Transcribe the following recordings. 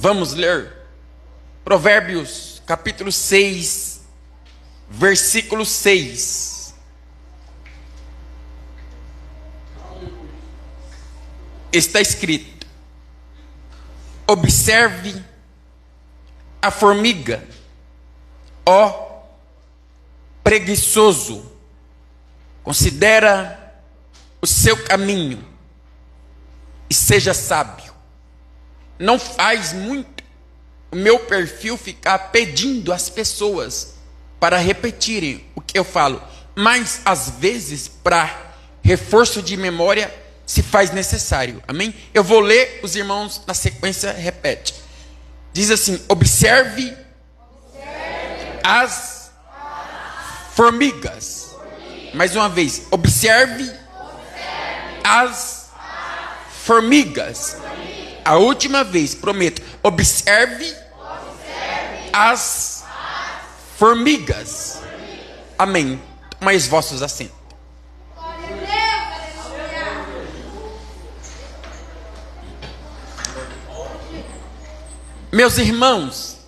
Vamos ler Provérbios capítulo 6, versículo 6. Está escrito: observe a formiga, ó preguiçoso, considera o seu caminho e seja sábio. Não faz muito o meu perfil ficar pedindo às pessoas para repetirem o que eu falo, mas às vezes para reforço de memória se faz necessário. Amém? Eu vou ler, os irmãos na sequência repetem. Diz assim: observe as formigas. Mais uma vez, observe as formigas. A última vez, prometo. Observe as formigas. Amém. Tomai os vossos assentos. Meus irmãos,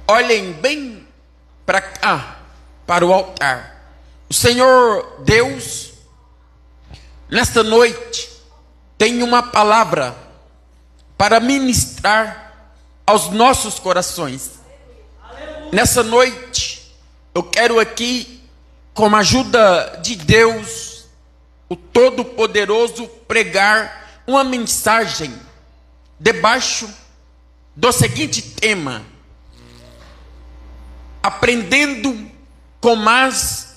olhem bem para cá, para o altar. O Senhor Deus, nesta noite, tem uma palavra para ministrar aos nossos corações. Nessa noite, eu quero aqui, com a ajuda de Deus, o Todo-Poderoso, pregar uma mensagem debaixo do seguinte tema: aprendendo com as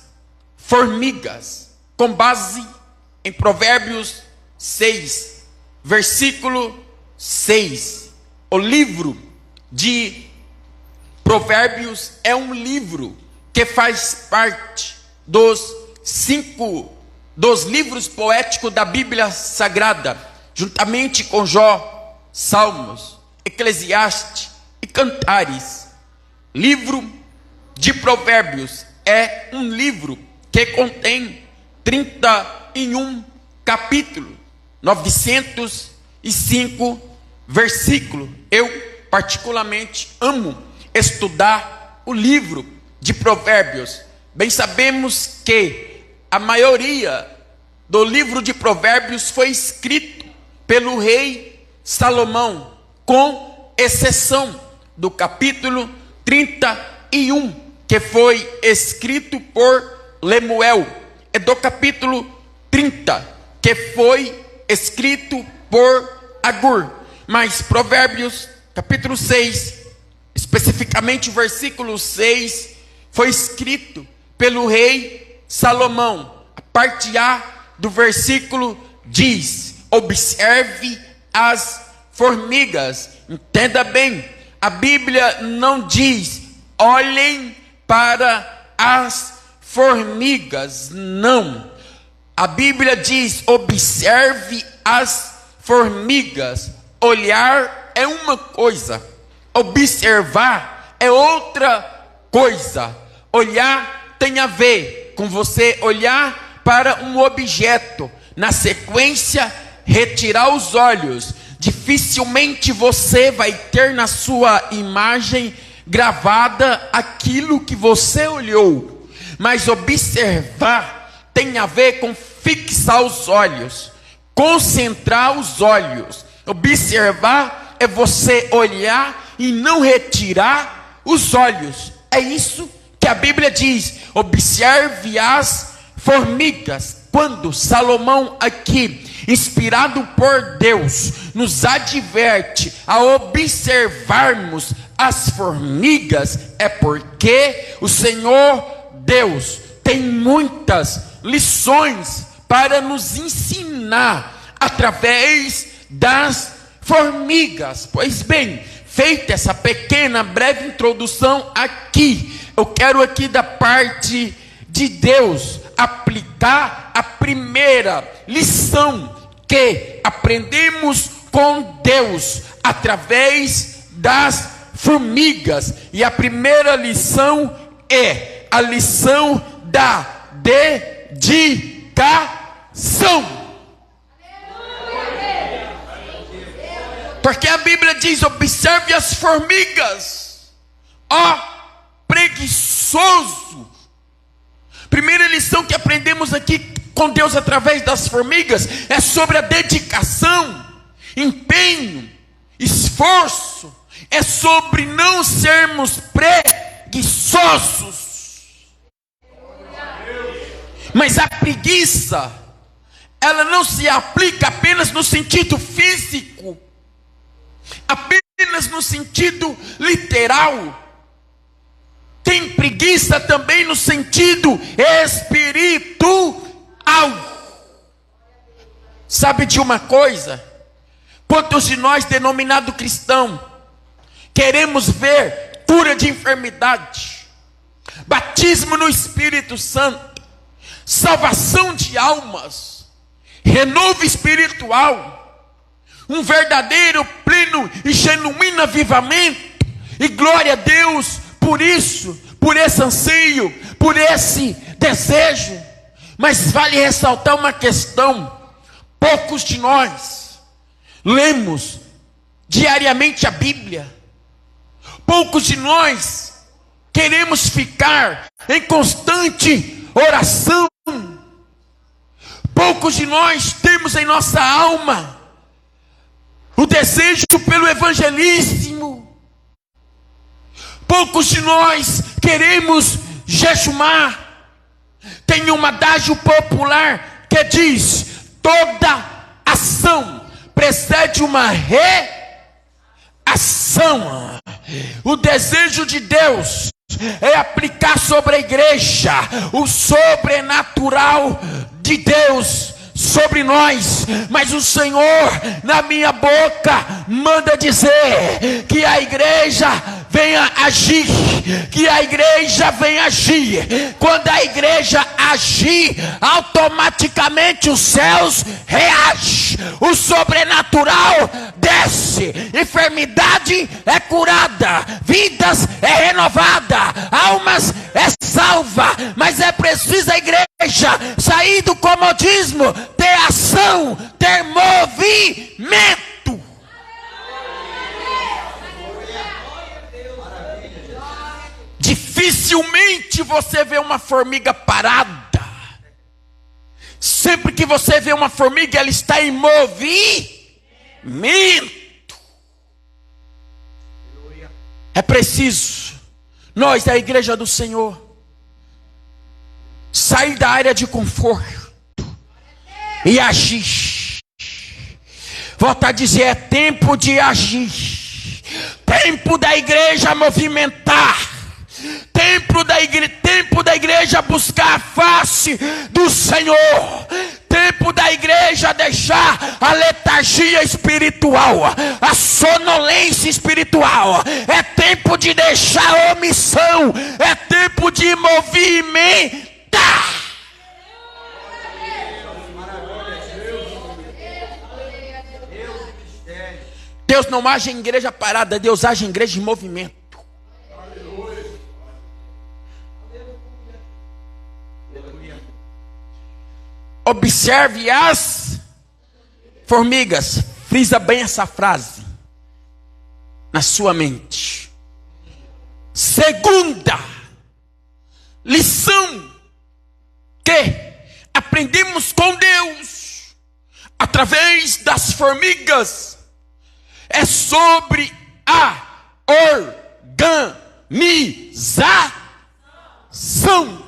formigas, com base em Provérbios 6, versículo 6. O livro de Provérbios é um livro que faz parte dos livros poéticos da Bíblia Sagrada, juntamente com Jó, Salmos, Eclesiastes e Cantares. Livro de Provérbios é um livro que contém 31 capítulos, 905 versículos. Eu particularmente amo estudar o livro de Provérbios. Bem sabemos que a maioria do livro de Provérbios foi escrito pelo rei Salomão, com exceção do capítulo 31, que foi escrito por Lemuel, e do capítulo 30, que foi escrito por Agur. Mas Provérbios capítulo 6, especificamente o versículo 6, foi escrito pelo rei Salomão. A parte A do versículo diz: observe as formigas. Entenda bem, a Bíblia não diz olhem para as formigas, não. A Bíblia diz observe as formigas. Olhar é uma coisa, observar é outra coisa. Olhar tem a ver com você olhar para um objeto, na sequência retirar os olhos. Dificilmente você vai ter na sua imagem gravada aquilo que você olhou, mas observar tem a ver com fixar os olhos, concentrar os olhos. Observar é você olhar e não retirar os olhos. É isso que a Bíblia diz: observe as formigas. Quando Salomão aqui, inspirado por Deus, nos adverte a observarmos as formigas, é porque o Senhor Deus tem muitas lições para nos ensinar através das formigas. Pois bem, feita essa pequena, breve introdução aqui, eu quero aqui da parte de Deus aplicar a primeira lição que aprendemos com Deus através das formigas. E a primeira lição é a lição da dedicação. Porque a Bíblia diz: observe as formigas, ó preguiçoso. Primeira lição que aprendemos aqui com Deus através das formigas é sobre a dedicação, empenho, esforço. É sobre não sermos preguiçosos. Mas a preguiça, ela não se aplica apenas no sentido físico, apenas no sentido literal. Tem preguiça também no sentido espiritual. Sabe de uma coisa? Quantos de nós, denominado cristão, queremos ver cura de enfermidade, batismo no Espírito Santo, salvação de almas, renovo espiritual, um verdadeiro, pleno e genuíno avivamento, e glória a Deus por isso, por esse anseio, por esse desejo. Mas vale ressaltar uma questão: poucos de nós lemos diariamente a Bíblia, poucos de nós queremos ficar em constante oração, poucos de nós temos em nossa alma o desejo pelo evangelismo, poucos de nós queremos jejumar. Tem um adágio popular que diz: toda ação precede uma reação. O desejo de Deus é aplicar sobre a igreja o sobrenatural de Deus sobre nós. Mas o Senhor, na minha boca, manda dizer que a igreja venha agir, que a igreja venha agir. Quando a igreja agir, automaticamente os céus reagem, o sobrenatural desce, enfermidade é curada, vidas é renovada, almas é salva. Mas é preciso a igreja sair do comodismo, ter ação, ter movimento. Dificilmente você vê uma formiga parada. Sempre que você vê uma formiga, ela está em movimento. É preciso nós, da igreja do Senhor, sair da área de conforto e agir. Volto a dizer, é tempo de agir. Tempo da igreja movimentar. Tempo da igreja buscar a face do Senhor. Tempo da igreja deixar a letargia espiritual, a sonolência espiritual. É tempo de deixar a omissão. É tempo de movimentar. Deus não age em igreja parada, Deus age em igreja em movimento. Observe as formigas. Frisa bem essa frase na sua mente. Segunda lição que aprendemos com Deus através das formigas é sobre a organização.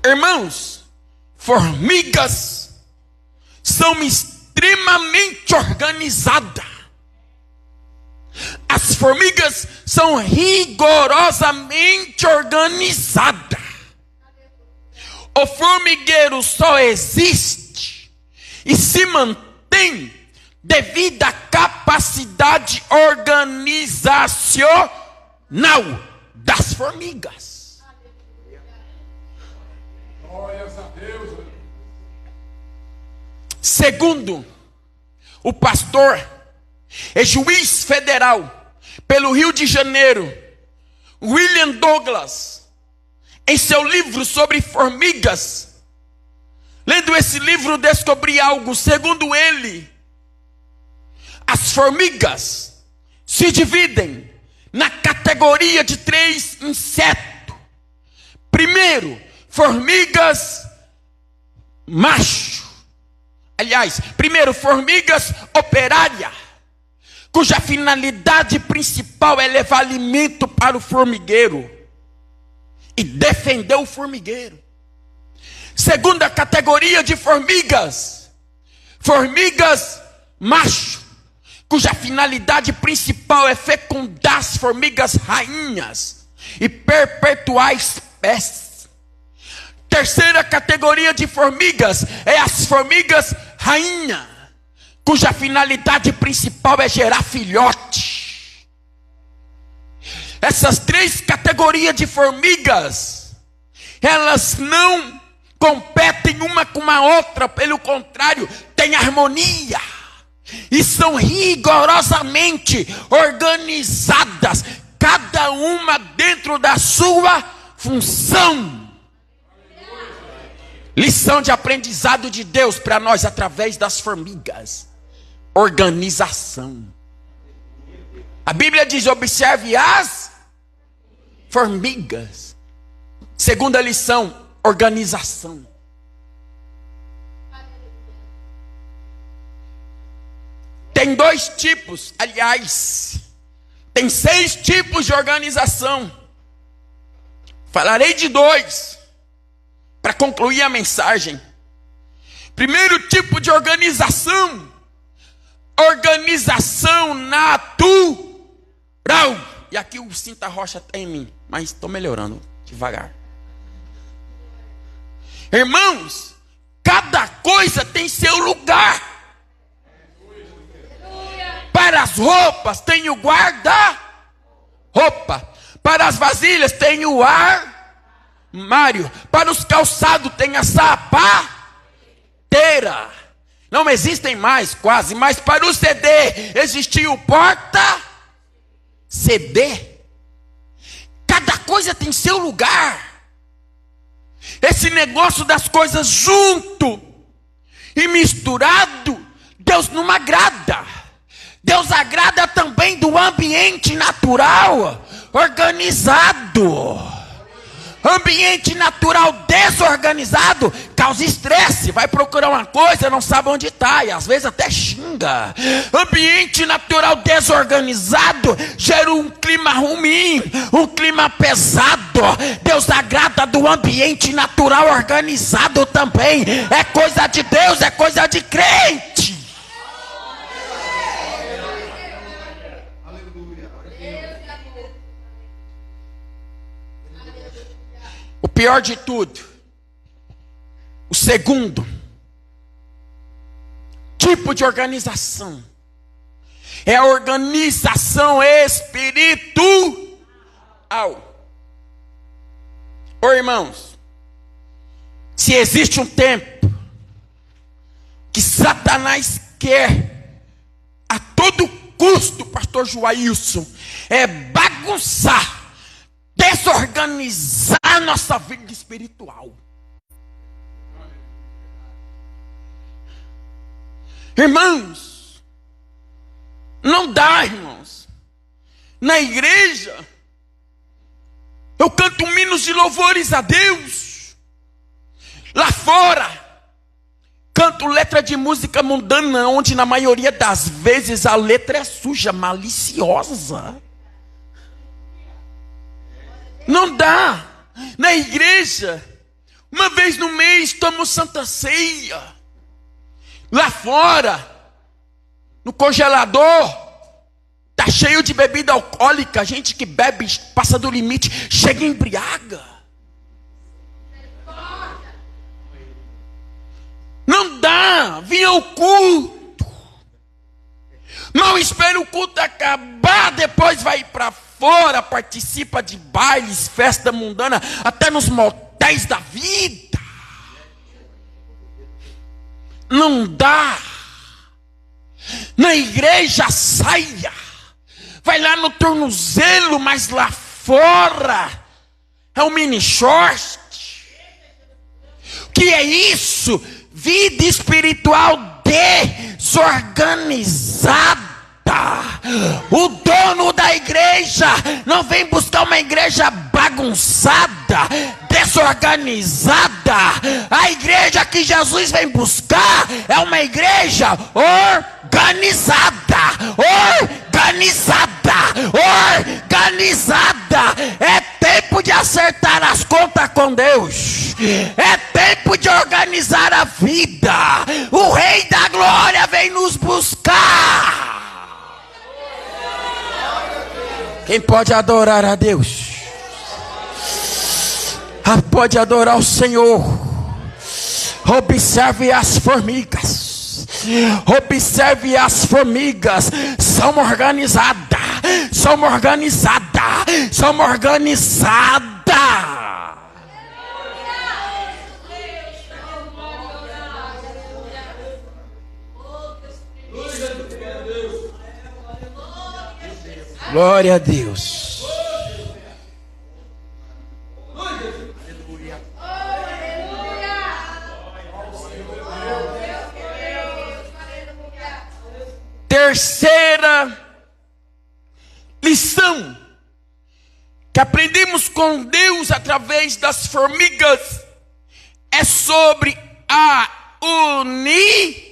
Irmãos, formigas são extremamente organizadas. As formigas são rigorosamente organizadas. O formigueiro só existe e se mantém devido à capacidade organizacional das formigas. Segundo o pastor e juiz federal pelo Rio de Janeiro, William Douglas, em seu livro sobre formigas, Lendo esse livro, descobri algo. Segundo ele, as formigas se dividem na categoria de 3 insetos. Primeiro, formigas macho. Aliás, primeiro, formigas operárias, cuja finalidade principal é levar alimento para o formigueiro e defender o formigueiro. Segunda categoria de formigas, formigas macho, cuja finalidade principal é fecundar as formigas rainhas e perpetuar a espécie. Terceira categoria de formigas é as formigas rainha, cuja finalidade principal é gerar filhote. Essas 3 categorias de formigas, elas não competem uma com a outra, pelo contrário, tem harmonia e são rigorosamente organizadas, cada uma dentro da sua função. Lição de aprendizado de Deus para nós através das formigas: organização. A Bíblia diz: observe as formigas. Segunda lição: organização. Tem 2 tipos, aliás, tem 6 tipos de organização. Falarei de 2 para concluir a mensagem. Primeiro tipo de organização: organização natural. E aqui o cinta rocha está em mim, mas estou melhorando devagar. Irmãos, cada coisa tem seu lugar. Para as roupas tem o guarda-roupa. Para as vasilhas tem o armário. Para os calçados tem a sapateira. Não existem mais quase, mas para o CD existia o porta-CD. Cada coisa tem seu lugar. Esse negócio das coisas junto e misturado, Deus não agrada. Deus agrada também do ambiente natural organizado. Ambiente natural desorganizado causa estresse. Vai procurar uma coisa, não sabe onde está, e às vezes até xinga. Ambiente natural desorganizado gera um clima ruim, um clima pesado. Deus agrada do ambiente natural organizado também. É coisa de Deus, é coisa de crente. O pior de tudo, o segundo tipo de organização é a organização espiritual. Ô irmãos, se existe um tempo que Satanás quer a todo custo, pastor Joailson, é bagunçar, desorganizar a nossa vida espiritual. Irmãos, não dá, irmãos. Na igreja, eu canto hinos de louvores a Deus. Lá fora, canto letra de música mundana, onde na maioria das vezes a letra é suja, maliciosa. Não dá. Na igreja, uma vez no mês, tomo Santa Ceia. Lá fora, no congelador, tá cheio de bebida alcoólica. Gente que bebe, passa do limite, chega e embriaga. Não dá. Vinha o culto, mal espera o culto acabar, depois vai para fora, participa de bailes, festa mundana, até nos motéis da vida. Não dá. Na igreja saia, vai lá no tornozelo, mas lá fora é um mini short. O que é isso? vida espiritual desorganizada. O dono da igreja não vem buscar uma igreja bagunçada, desorganizada. A igreja que Jesus vem buscar é uma igreja organizada. É tempo de acertar as contas com Deus. É tempo de organizar a vida. O Rei da Glória vem nos buscar. Quem pode adorar a Deus? Pode adorar o Senhor. Observe as formigas. Observe as formigas. São organizadas. Glória a Deus. Terceira lição que aprendemos com Deus através das formigas é sobre a união.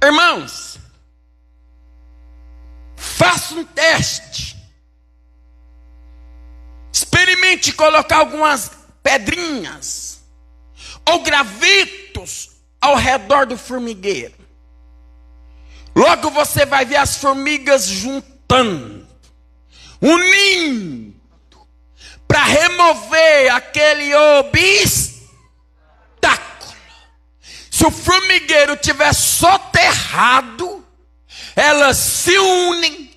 Irmãos, faça um teste. Experimente colocar algumas pedrinhas ou gravetos ao redor do formigueiro. Logo você vai ver as formigas juntando, unindo, para remover aquele obstáculo. Se o formigueiro tiver soterrado, elas se unem,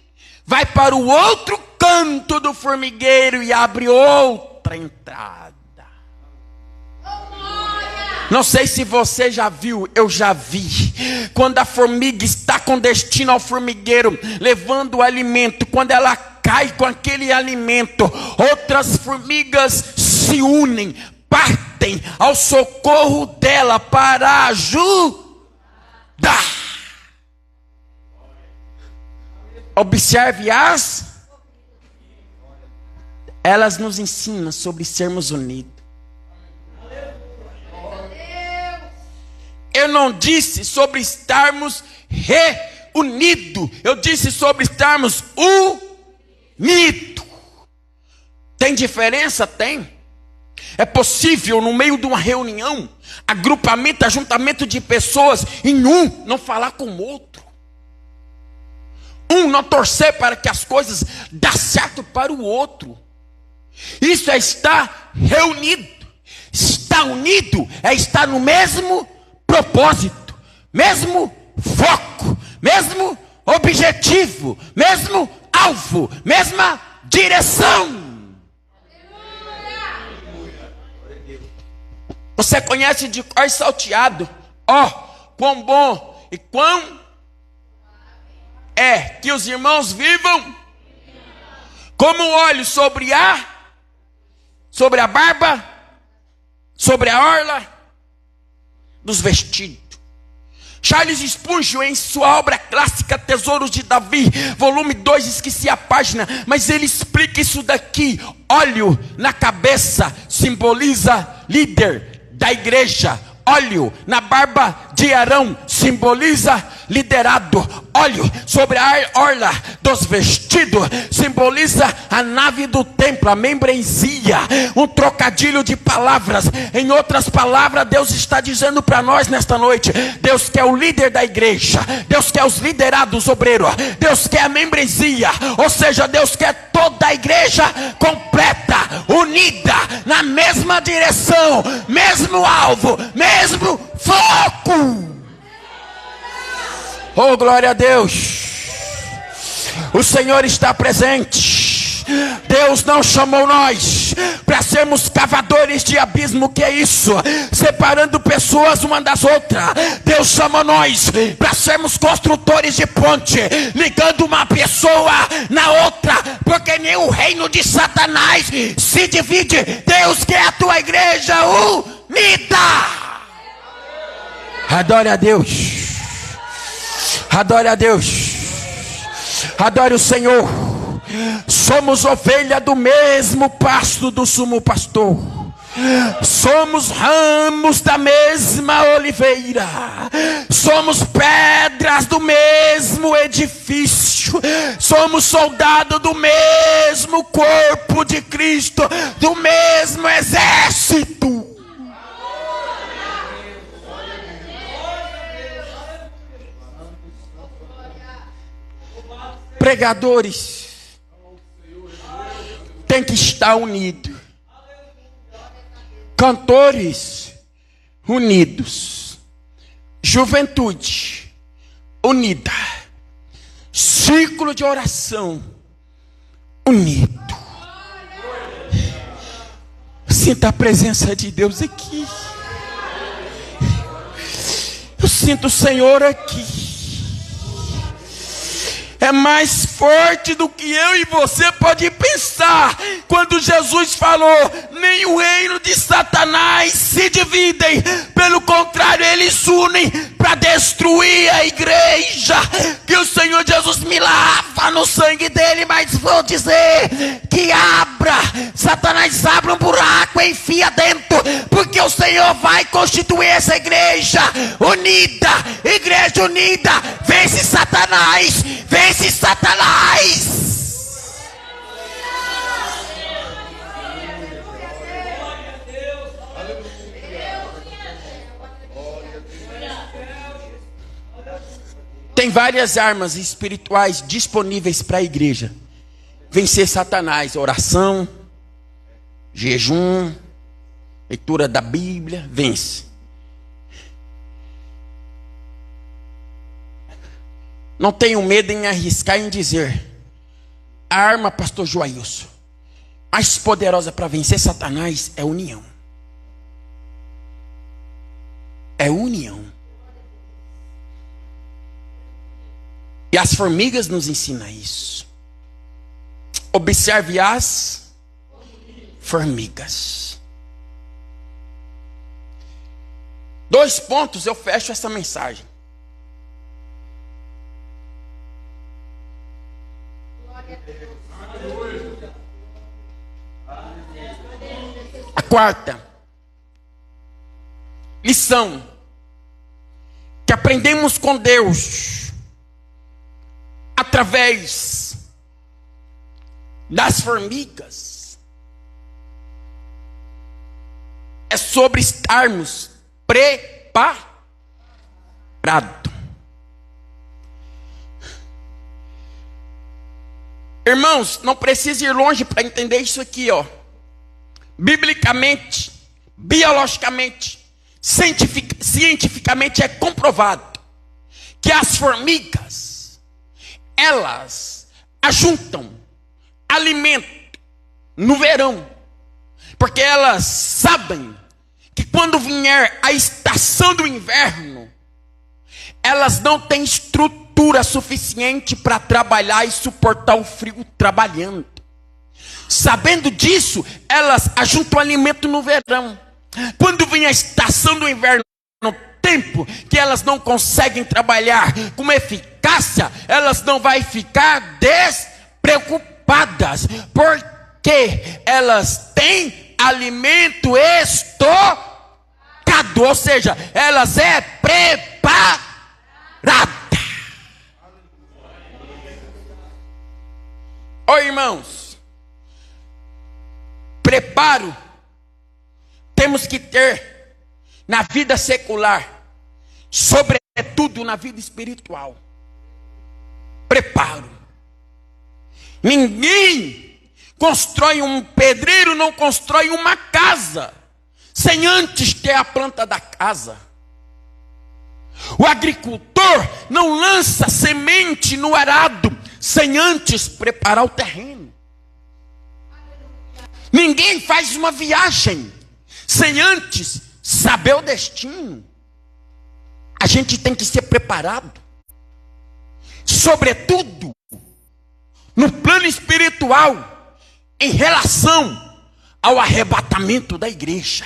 vai para o outro canto do formigueiro e abre outra entrada. Não sei se você já viu, eu já vi. Quando a formiga está com destino ao formigueiro, levando o alimento, quando ela cai com aquele alimento, outras formigas se unem, partem ao socorro dela para ajudar. Observe elas nos ensinam sobre sermos unidos. Eu não disse sobre estarmos reunidos, eu disse sobre estarmos unidos. Tem diferença? Tem. É possível no meio de uma reunião, agrupamento, ajuntamento de pessoas, em um não falar com o outro. Um não torcer para que as coisas dê certo para o outro. Isso é estar reunido. Estar unido é estar no mesmo propósito, mesmo foco, mesmo objetivo, mesmo alvo, mesma direção. Você conhece de cor salteado? Quão bom e quão é que os irmãos vivam como óleo sobre a barba, sobre a orla dos vestidos. Charles Spurgeon, em sua obra clássica Tesouros de Davi, volume 2, esqueci a página, mas ele explica isso daqui. Óleo na cabeça simboliza líder da igreja. Óleo na barba de Arão simboliza liderado. Óleo sobre a orla dos vestidos simboliza a nave do templo, a membresia. Um trocadilho de palavras. Em outras palavras, Deus está dizendo para nós nesta noite: Deus quer o líder da igreja, Deus quer os liderados obreiros, Deus quer a membresia, ou seja, Deus quer toda a igreja completa, unida, na mesma direção, mesmo alvo, mesmo foco. Oh, glória a Deus. O Senhor está presente. Deus não chamou nós para sermos cavadores de abismo. Que é isso? Separando pessoas uma das outras. Deus chamou nós para sermos construtores de ponte, ligando uma pessoa na outra, porque nem o reino de Satanás se divide. Deus quer a tua igreja unida. Adore a Deus, adore a Deus, adore o Senhor. Somos ovelha do mesmo pasto do sumo pastor, somos ramos da mesma oliveira, somos pedras do mesmo edifício, somos soldados do mesmo corpo de Cristo, do mesmo exército. Pregadores têm que estar unidos, cantores unidos, juventude unida, círculo de oração unido. Sinta a presença de Deus aqui. Eu sinto o Senhor aqui. É mais forte do que eu e você pode pensar. Quando Jesus falou, nem o reino de Satanás se dividem, pelo contrário, eles unem para destruir a igreja. Que o Senhor Jesus me lava no sangue dele, mas vou dizer que Satanás abre um buraco e enfia dentro, porque o Senhor vai constituir essa igreja unida. Igreja unida vence Satanás, vence Satanás. Tem várias armas espirituais disponíveis para a igreja vencer Satanás: oração, jejum, leitura da Bíblia. Vence. Não tenho medo em arriscar em dizer: a arma, pastor Joailson, mais poderosa para vencer Satanás é união. É união. E as formigas nos ensinam isso. Observe as formigas. 2 pontos, eu fecho essa mensagem. A quarta lição que aprendemos com Deus através das formigas é sobre estarmos preparados. Irmãos, não precisa ir longe para entender isso aqui, ó. Biblicamente, biologicamente, cientificamente é comprovado que as formigas, elas ajuntam alimento no verão, porque elas sabem que quando vier a estação do inverno, elas não têm estrutura suficiente para trabalhar e suportar o frio trabalhando. Sabendo disso, elas ajuntam alimento no verão. Quando vem a estação do inverno, no tempo que elas não conseguem trabalhar com eficácia, elas não vão ficar despreocupadas, porque elas têm alimento estocado, ou seja, elas é preparada. Ô irmãos, preparo temos que ter na vida secular, sobretudo na vida espiritual. Preparo. Ninguém constrói pedreiro não constrói uma casa sem antes ter a planta da casa. O agricultor não lança semente no arado sem antes preparar o terreno. Ninguém faz uma viagem sem antes saber o destino. A gente tem que ser preparado. sobretudo no plano espiritual, em relação ao arrebatamento da igreja.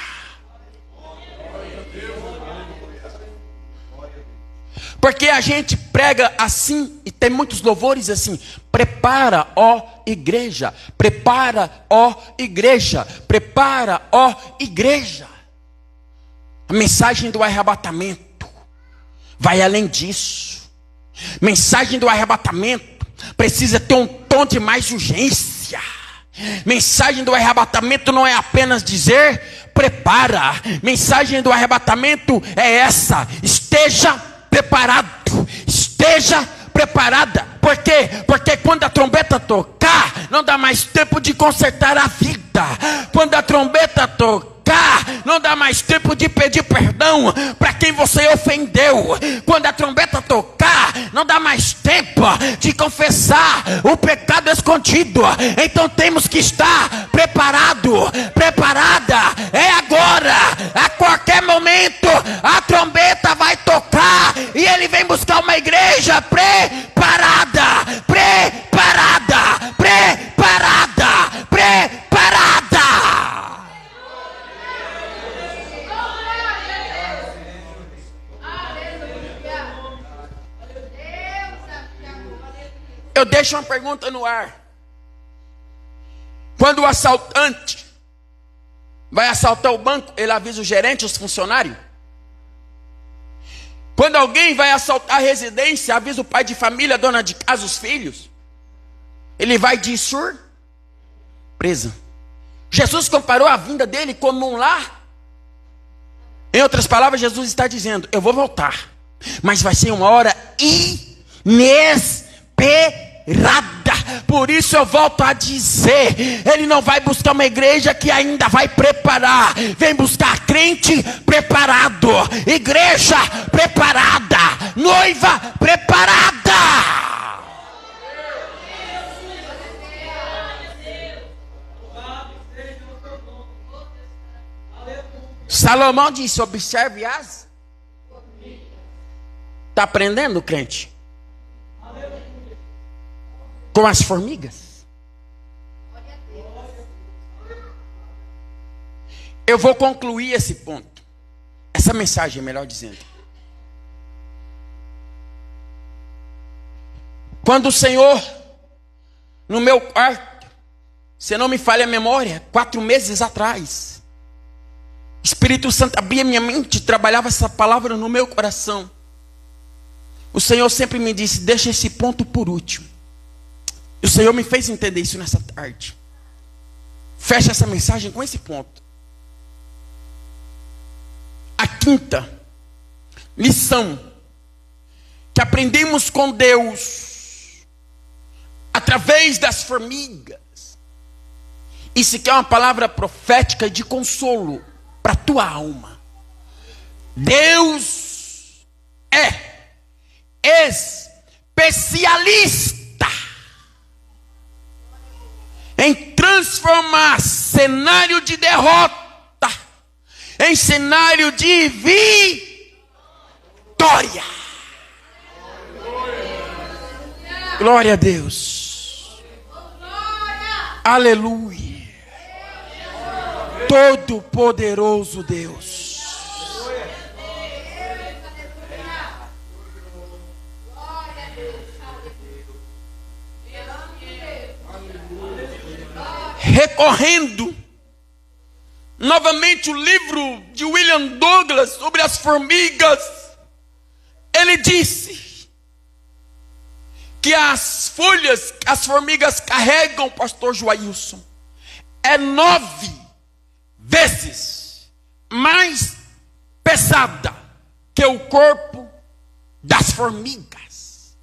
Porque a gente prega assim, e tem muitos louvores assim: prepara, ó igreja, prepara, ó igreja, prepara, ó igreja. A mensagem do arrebatamento vai além disso. Mensagem do arrebatamento precisa ter um tom de mais urgência. Mensagem do arrebatamento não é apenas dizer prepara. Mensagem do arrebatamento é essa: esteja preparado, esteja preparada. Por quê? Porque quando a trombeta tocar, não dá mais tempo de consertar a vida. Quando a trombeta tocar, não dá mais tempo de pedir perdão para quem você ofendeu. Quando a trombeta tocar, não dá mais tempo de confessar o pecado escondido. Então temos que estar preparado, preparada. É agora, a qualquer momento a trombeta vai tocar e ele vem buscar uma igreja preparada, preparada, preparada, preparada. Eu deixo uma pergunta no ar. Quando o assaltante vai assaltar o banco, ele avisa o gerente, os funcionários? Quando alguém vai assaltar a residência, avisa o pai de família, a dona de casa, os filhos? Ele vai de surpresa. Jesus comparou a vinda dele como um lar. Em outras palavras, Jesus está dizendo: eu vou voltar, mas vai ser uma hora inesperada. Por isso eu volto a dizer: ele não vai buscar uma igreja que ainda vai preparar. Vem buscar crente preparado, igreja preparada, noiva preparada. Salomão disse: observe as. Está aprendendo, crente? Com as formigas. Eu vou concluir esse ponto, essa mensagem, melhor dizendo. Quando o Senhor, no meu quarto, se não me falha a memória, 4 meses atrás, o Espírito Santo abria minha mente, trabalhava essa palavra no meu coração. O Senhor sempre me disse: deixa esse ponto por último. E o Senhor me fez entender isso nessa tarde. Fecha essa mensagem com esse ponto. A quinta lição que aprendemos com Deus através das formigas. Isso aqui é uma palavra profética de consolo para a tua alma. Deus é especialista em transformar cenário de derrota em cenário de vitória. Glória a Deus. Aleluia. Todo poderoso Deus. Recorrendo novamente o livro de William Douglas sobre as formigas, ele disse que as folhas que as formigas carregam, pastor Joailson, é 9 vezes mais pesada que o corpo das formigas.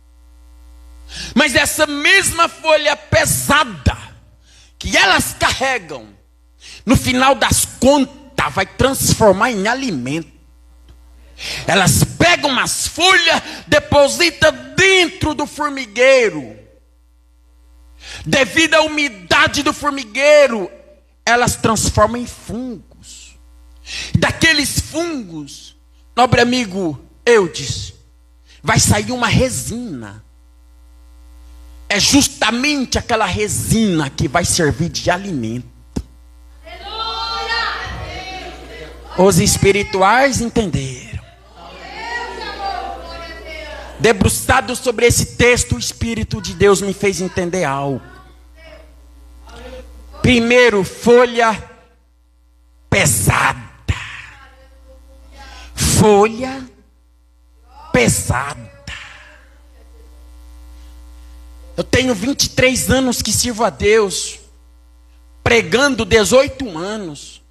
Mas essa mesma folha pesada que elas carregam, no final das contas, vai transformar em alimento. Elas pegam as folhas, depositam dentro do formigueiro. Devido à umidade do formigueiro, elas transformam em fungos. Daqueles fungos, nobre amigo Eudes, vai sair uma resina. é justamente aquela resina que vai servir de alimento. Os espirituais entenderam. Debruçado sobre esse texto, o Espírito de Deus me fez entender algo. Primeiro, folha pesada. Folha pesada. Eu tenho 23 anos que sirvo a Deus, pregando 18 anos.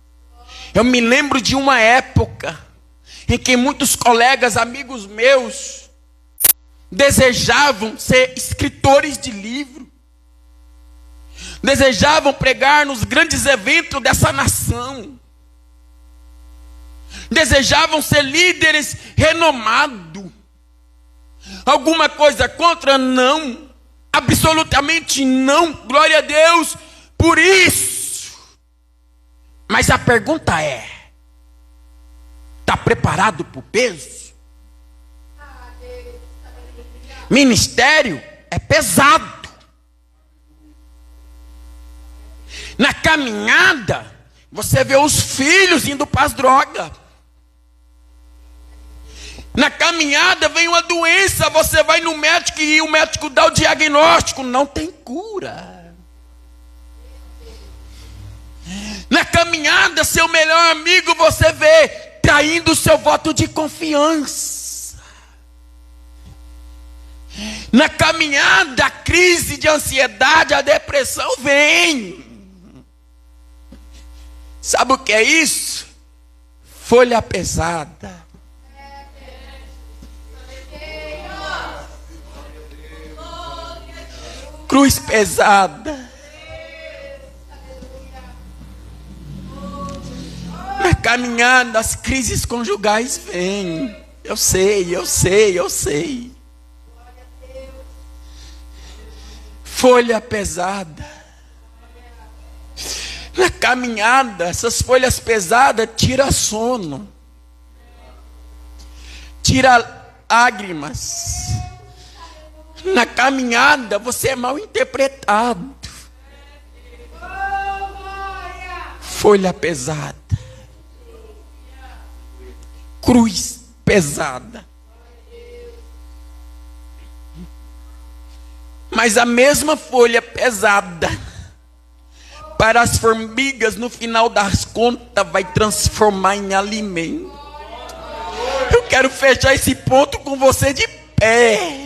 Eu me lembro de uma época em que muitos colegas, amigos meus, desejavam ser escritores de livro, desejavam pregar nos grandes eventos dessa nação, desejavam ser líderes renomados. Alguma coisa contra? Não, absolutamente não, glória a Deus por isso. Mas a pergunta é: está preparado para o peso? Ministério é pesado. Na caminhada, você vê os filhos indo para as drogas. Na caminhada vem uma doença, você vai no médico e o médico dá o diagnóstico, não tem cura. Na caminhada, seu melhor amigo você vê traindo o seu voto de confiança. Na caminhada, a crise de ansiedade, a depressão vem. Sabe o que é isso? Folha pesada. Cruz pesada. Na caminhada, as crises conjugais vêm. Eu sei. Folha pesada. Na caminhada, essas folhas pesadas tira sono, tira lágrimas. Na caminhada, você é mal interpretado. Folha pesada. Cruz pesada. Mas a mesma folha pesada, para as formigas, no final das contas, vai transformar em alimento. Eu quero fechar esse ponto com você de pé.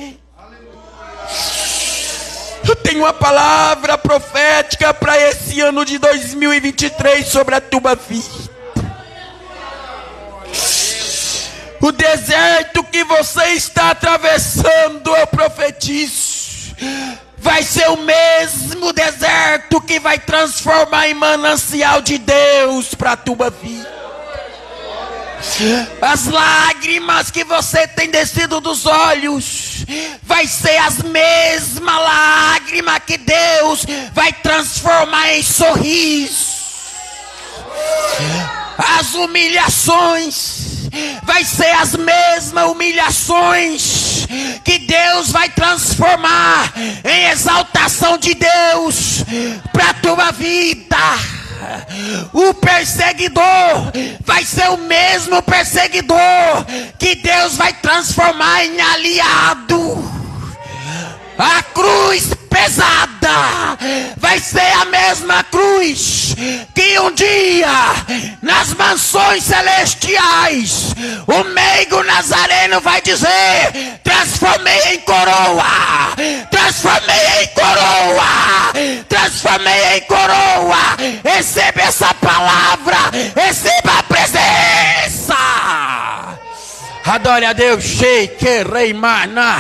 Eu tenho uma palavra profética para esse ano de 2023 sobre a tua vida. O deserto que você está atravessando, eu profetizo, vai ser o mesmo deserto que vai transformar em manancial de Deus para a tua vida. As lágrimas que você tem descido dos olhos vai ser as mesmas lágrimas que Deus vai transformar em sorriso. As humilhações vai ser as mesmas humilhações que Deus vai transformar em exaltação de Deus para a tua vida. O perseguidor vai ser o mesmo perseguidor que Deus vai transformar em aliado. A cruz pesada vai ser a mesma cruz que um dia nas mansões celestiais o meigo nazareno vai dizer: transformei em coroa, transformei em coroa, transformei em coroa. Receba essa palavra, receba a presença. Adore a Deus. Shake, rei, mana.